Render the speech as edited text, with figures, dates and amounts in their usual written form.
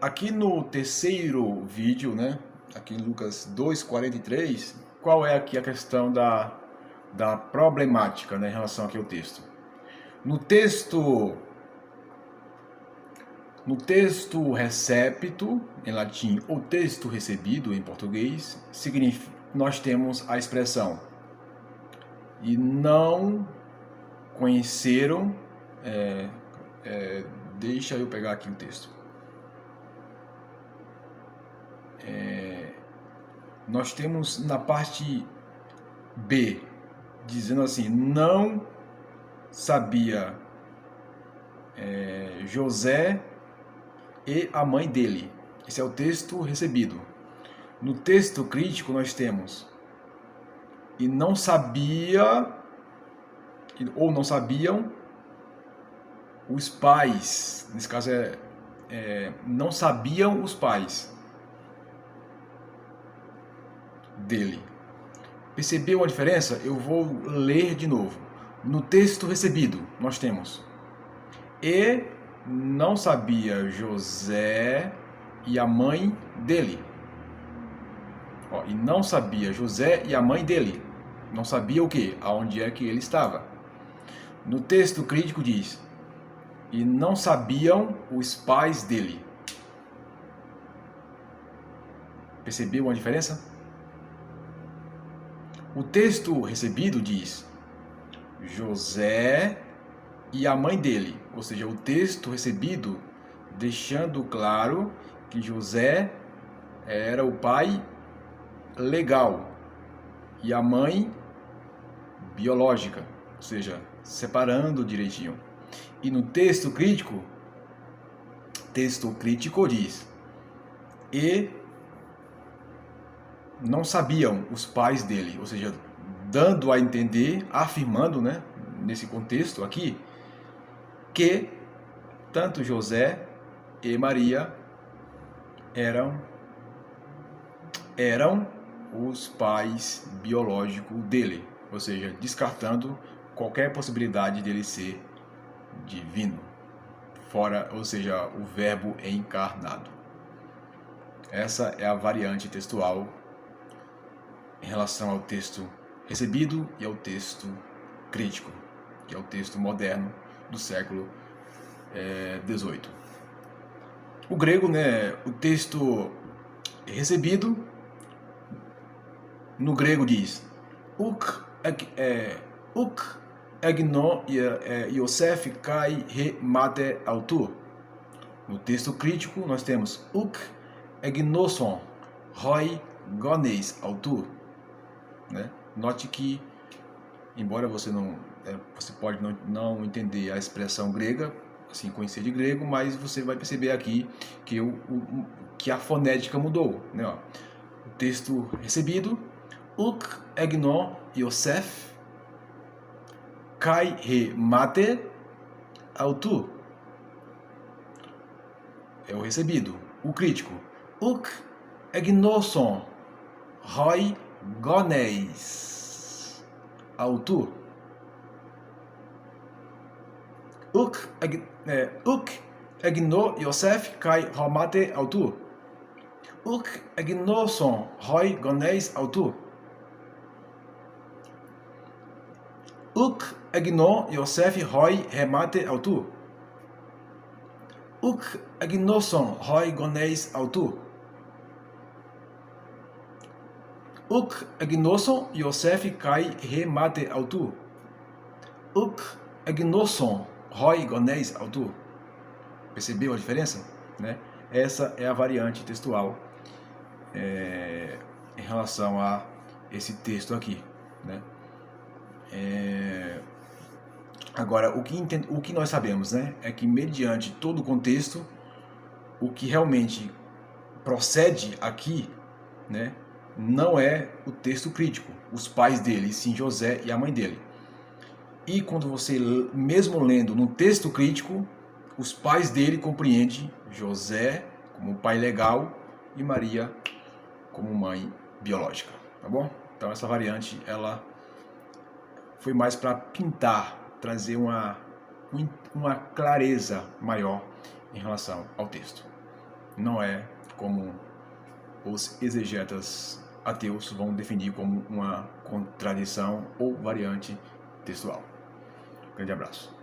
Aqui no terceiro vídeo, né, aqui em Lucas 2:43, qual é aqui a questão da problemática, né, em relação aqui ao texto? No texto, no texto recepto, em latim, ou texto recebido, em português, nós temos a expressão "e não conheceram", deixa eu pegar aqui o texto. Nós temos na parte B, dizendo assim: não sabia José e a mãe dele. Esse é o texto recebido. No texto crítico nós temos: e não sabia, ou não sabiam os pais. Nesse caso não sabiam os pais dele. Percebeu a diferença? Eu vou ler de novo. No texto recebido nós temos: e não sabia José e a mãe dele. E não sabia José e a mãe dele. Não sabia o quê? Aonde é que ele estava. No texto crítico diz: e não sabiam os pais dele. Percebeu a diferença? O texto recebido diz: José e a mãe dele. Ou seja, o texto recebido deixando claro que José era o pai legal e a mãe biológica, ou seja, separando direitinho. E no texto crítico diz: e não sabiam os pais dele, ou seja, dando a entender, afirmando, né, nesse contexto aqui, que tanto José e Maria eram os pais biológicos dele, ou seja, descartando qualquer possibilidade dele ser divino, fora, ou seja, o verbo encarnado. Essa é a variante textual em relação ao texto recebido e ao texto crítico, que é o texto moderno do século XVIII. O grego, né, o texto recebido, no grego diz: uk egno Yosef kai he mate autor. No texto crítico nós temos uk egnoson roi gones autor. Né? Note que, embora você pode não entender a expressão grega, assim, conhecer de grego, mas você vai perceber aqui que a fonética mudou. Né? O texto recebido: uk egno Yosef kai he mate autu. É o recebido. O crítico: uk egnoson roi gones autu. Uk egno Yosef kai homate autu. Uk egnoson roi gones autu. Uk egno Yosef roi remate autu. Uk egnoson roi gones autu. Uk egnoson Yosef kai remate autu. Uk egnoson roi gones autu. Percebeu a diferença? Né? Essa é a variante textual em relação a esse texto aqui. Né? Agora, o que nós sabemos, né, é que, mediante todo o contexto, o que realmente procede aqui, né, não é o texto crítico, os pais dele, sim José e a mãe dele. E quando você, mesmo lendo no texto crítico, os pais dele compreende José como pai legal e Maria como mãe biológica, tá bom? Então essa variante, ela foi mais para pintar, trazer uma clareza maior em relação ao texto. não é como os exegetas ateus vão definir como uma contradição ou variante textual. Grande abraço.